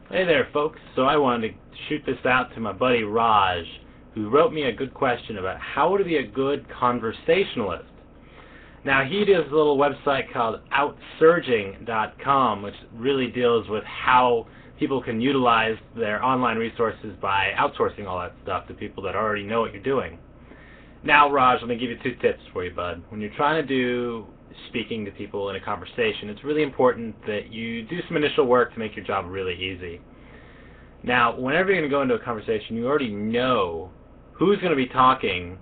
Hey there, folks. So I wanted to shoot this out to my buddy Raj, who wrote me a good question about how to be a good conversationalist. Now, he does a little website called outsurging.com, which really deals with how people can utilize their online resources by outsourcing all that stuff to people that already know what you're doing. Now, Raj, let me give you 2 tips for you, bud. When you're trying to do speaking to people in a conversation, it's really important that you do some initial work to make your job really easy. Now, whenever you're going to go into a conversation, you already know who's going to be talking,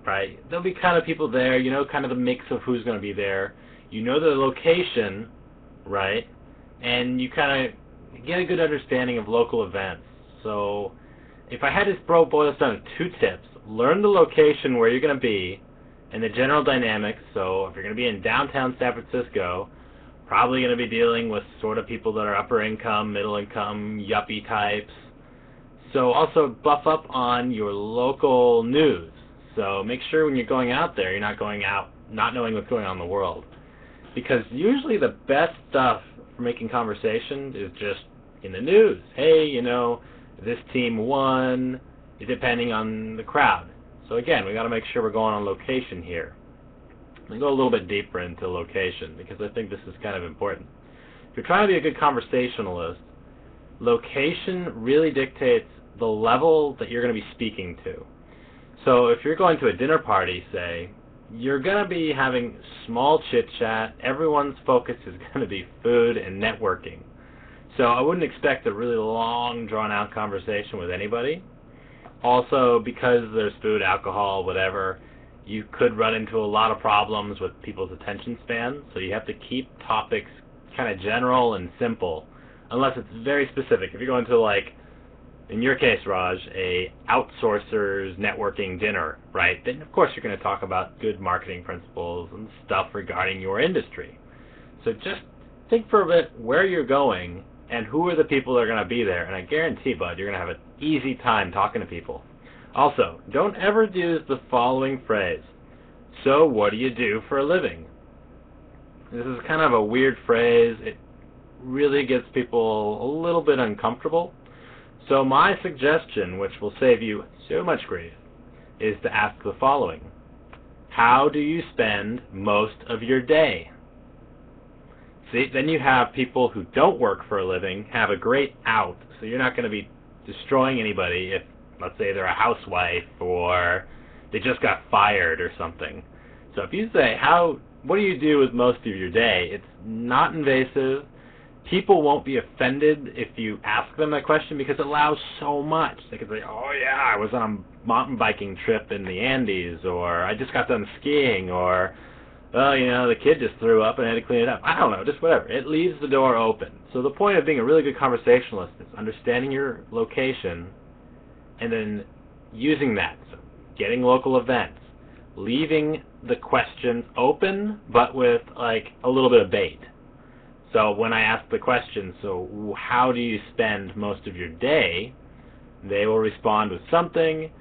right? There'll be kind of people there, you know, kind of the mix of who's going to be there. You know the location, right? And you kind of get a good understanding of local events. So if I had to boil this down to 2 tips, learn the location where you're going to be and the general dynamics. So if you're going to be in downtown San Francisco, probably going to be dealing with sort of people that are upper income, middle income, yuppie types. So also buff up on your local news. So make sure when you're going out there, you're not going out not knowing what's going on in the world. Because usually the best stuff for making conversation is just in the news. Hey, you know, this team won, depending on the crowd. So again, we got to make sure we're going on location here. Let me go a little bit deeper into location because I think this is kind of important. If you're trying to be a good conversationalist, location really dictates the level that you're going to be speaking to. So if you're going to a dinner party, say, you're going to be having small chit-chat. Everyone's focus is going to be food and networking. So I wouldn't expect a really long, drawn-out conversation with anybody. Also, because there's food, alcohol, whatever, you could run into a lot of problems with people's attention span. So you have to keep topics kind of general and simple, unless it's very specific. If you're going to, like, in your case, Raj, a outsourcer's networking dinner, right, then of course you're going to talk about good marketing principles and stuff regarding your industry. So just think for a bit where you're going and who are the people that are going to be there, and I guarantee, bud, you're going to have an easy time talking to people. Also, don't ever use the following phrase, so what do you do for a living? This is kind of a weird phrase. It really gets people a little bit uncomfortable. So my suggestion, which will save you so much grief, is to ask the following. How do you spend most of your day? See, then you have people who don't work for a living have a great out, so you're not going to be destroying anybody if, let's say, they're a housewife or they just got fired or something. So if you say, what do you do with most of your day? It's not invasive. People won't be offended if you ask them that question because it allows so much. They can say, oh yeah, I was on a mountain biking trip in the Andes, or I just got done skiing, or, well, you know, the kid just threw up and I had to clean it up. I don't know, just whatever. It leaves the door open. So the point of being a really good conversationalist is understanding your location and then using that. So getting local events, leaving the questions open but with like a little bit of bait. So when I ask the question, so how do you spend most of your day, they will respond with something,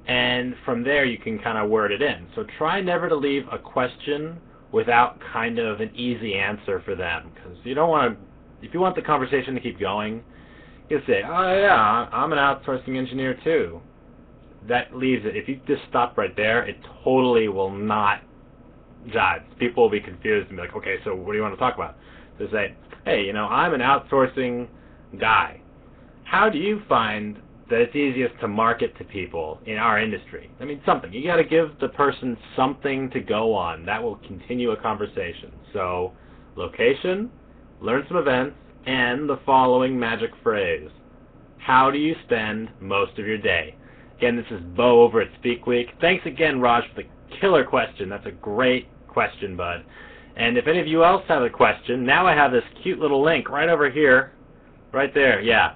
and from there you can kind of word it in. So try never to leave a question without kind of an easy answer for them, because you don't want to, if you want the conversation to keep going, you say, oh yeah, I'm an outsourcing engineer too. That leaves it. If you just stop right there, it totally will not jive. People will be confused and be like, okay, so what do you want to talk about? To say, hey, you know, I'm an outsourcing guy. How do you find that it's easiest to market to people in our industry? I mean, something. You got to give the person something to go on. That will continue a conversation. So, location, learn some events, and the following magic phrase. How do you spend most of your day? Again, this is Beau over at Speak Week. Thanks again, Raj, for the killer question. That's a great question, bud. And if any of you else have a question, now I have this cute little link right over here, right there, yeah,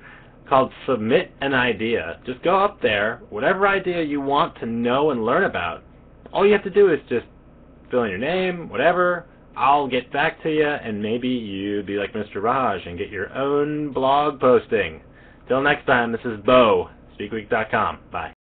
called Submit an Idea. Just go up there, whatever idea you want to know and learn about, all you have to do is just fill in your name, whatever, I'll get back to you, and maybe you'd be like Mr. Raj and get your own blog posting. Till next time, this is Beau, speakweek.com. Bye.